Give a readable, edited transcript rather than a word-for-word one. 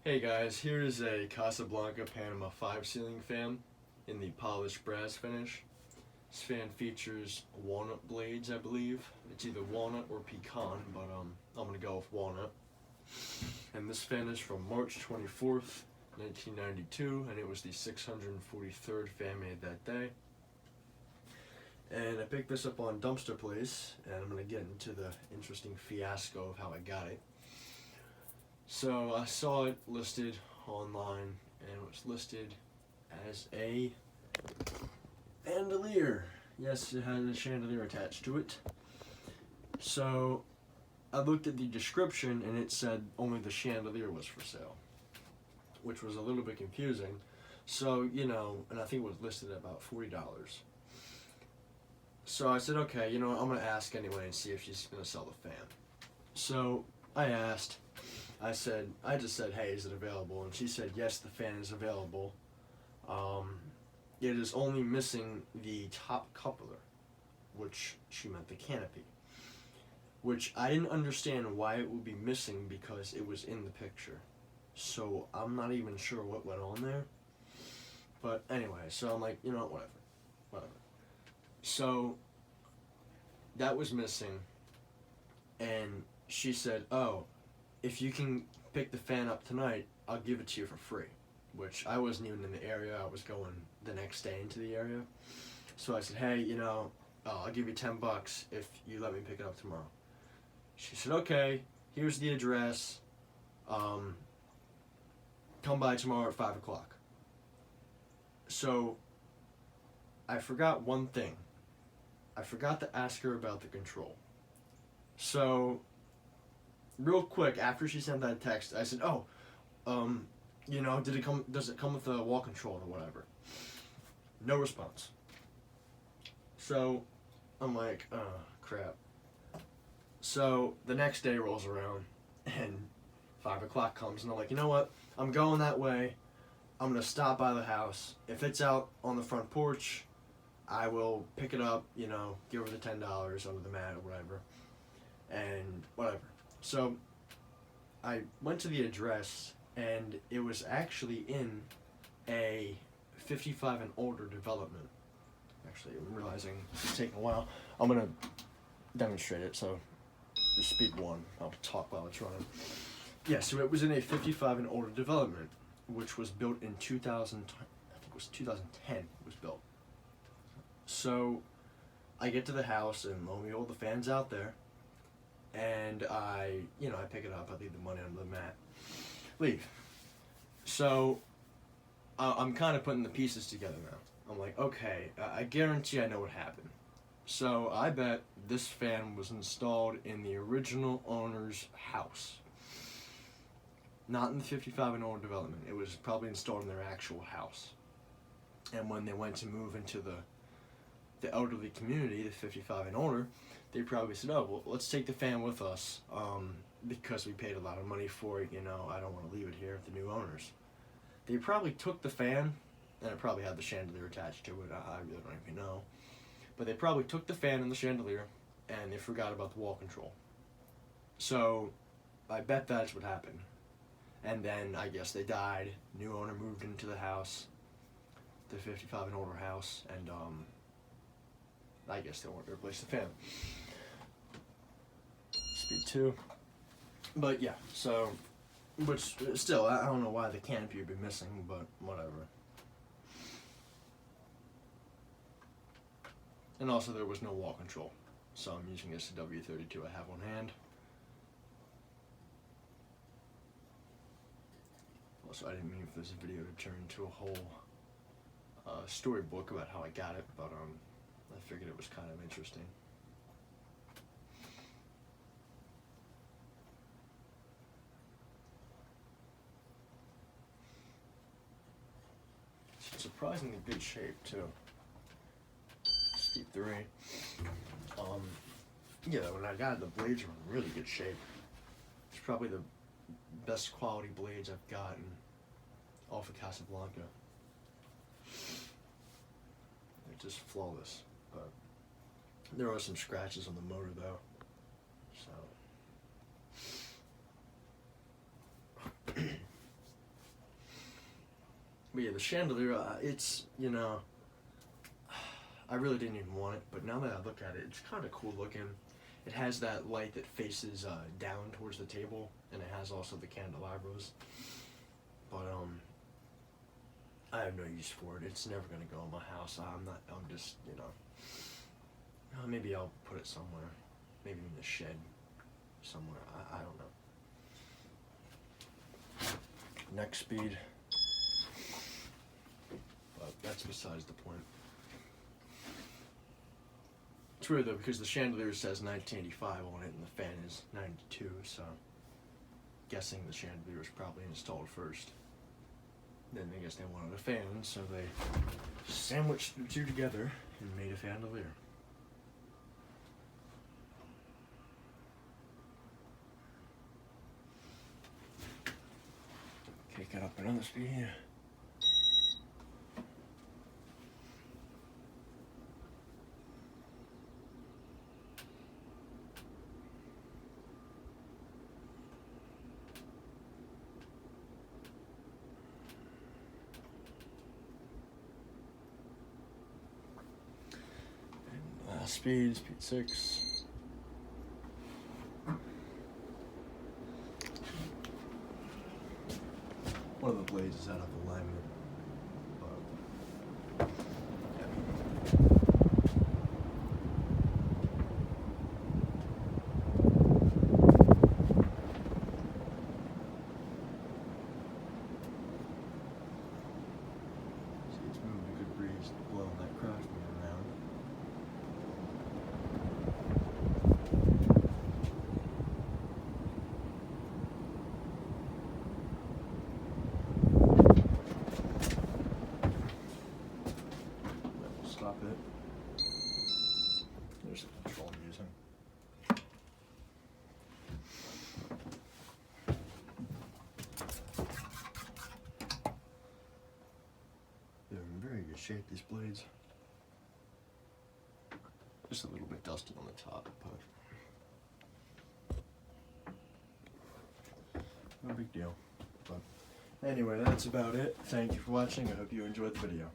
Hey guys, here is a Casablanca Panama 5 ceiling fan in the polished brass finish. This fan features walnut blades, I believe. It's either walnut or pecan, but I'm gonna go with walnut. And this fan is from March 24th, 1992, and it was the 643rd fan made that day. And I picked this up on Dumpster Place, and I'm gonna get into the interesting fiasco of how I got it. So I saw it listed online, and it was listed as a chandelier. Yes, it had a chandelier attached to it. So I looked at the description, and it said only the chandelier was for sale, which was a little bit confusing. So, and I think it was listed at about $40. So I said, okay, I'm going to ask anyway and see if she's going to sell the fan. So I asked. I just said, hey, is it available? And she said, yes, the fan is available. It is only missing the top coupler, which she meant the canopy, which I didn't understand why it would be missing because it was in the picture. So I'm not even sure what went on there. But anyway, so I'm like, whatever. So that was missing, and she said, oh, if you can pick the fan up tonight, I'll give it to you for free, which I wasn't even in the area. I was going the next day into the area. So I said, hey, I'll give you $10 if you let me pick it up tomorrow. She said, okay, here's the address. Come by tomorrow at 5 o'clock. So I forgot one thing. I forgot to ask her about the control. So real quick, after she sent that text, I said, does it come with a wall control or whatever? No response. So I'm like, oh, crap. So the next day rolls around, and 5 o'clock comes, and I'm like, you know what? I'm going that way. I'm going to stop by the house. If it's out on the front porch, I will pick it up, give her the $10 under the mat or whatever, and whatever. So I went to the address, and it was actually in a 55 and older development. Actually, I'm realizing it's taking a while. I'm going to demonstrate it, so just speed 1. I'll talk while it's running. Yeah, so it was in a 55 and older development, which was built in 2010 it was built. So I get to the house, and lo and behold, the fan's out there. And I pick it up, I leave the money under the mat, leave. So I'm kind of putting the pieces together now. I'm like, okay, I guarantee I know what happened. So I bet this fan was installed in the original owner's house. Not in the 55 and older development. It was probably installed in their actual house. And when they went to move into the elderly community, the 55 and older, they probably said, oh, well, let's take the fan with us because we paid a lot of money for it, I don't want to leave it here with the new owners. They probably took the fan, and it probably had the chandelier attached to it, I really don't even know. But they probably took the fan and the chandelier, and they forgot about the wall control. So I bet that's what happened. And then I guess they died, new owner moved into the house, the 55 and older house, and I guess they wanted to replace the fan. Speed 2. But yeah, so, which still, I don't know why the canopy would be missing, but whatever. And also there was no wall control, so I'm using this W32 I have on hand. Also, I didn't mean for this video to turn into a whole storybook about how I got it, but I figured it was kind of interesting. It's surprisingly good shape too. Speed 3. Yeah, when I got it, the blades were in really good shape. It's probably the best quality blades I've gotten off of Casablanca. They're just flawless, but there are some scratches on the motor though, so But yeah, the chandelier, it's, you know, I really didn't even want it, but now that I look at it, it's kind of cool looking. It has that light that faces down towards the table, and it has also the candelabras. But I have no use for it. It's never gonna go in my house. I'm just, you know, maybe I'll put it somewhere, maybe in the shed, somewhere. I don't know. Neck speed. But that's besides the point. It's weird though, because the chandelier says 1985 on it and the fan is 92, so guessing the chandelier was probably installed first. Then I guess they wanted a fan, so they sandwiched the two together and made a chandelier. Kick it up another speed. Speed 6. One of the blades is out of alignment. But, see, it's moving a good breeze, blowing that craft around. Stop it. There's the control I'm using. They're in very good shape, these blades. Just a little bit dusty on the top, but no big deal. But anyway, that's about it. Thank you for watching. I hope you enjoyed the video.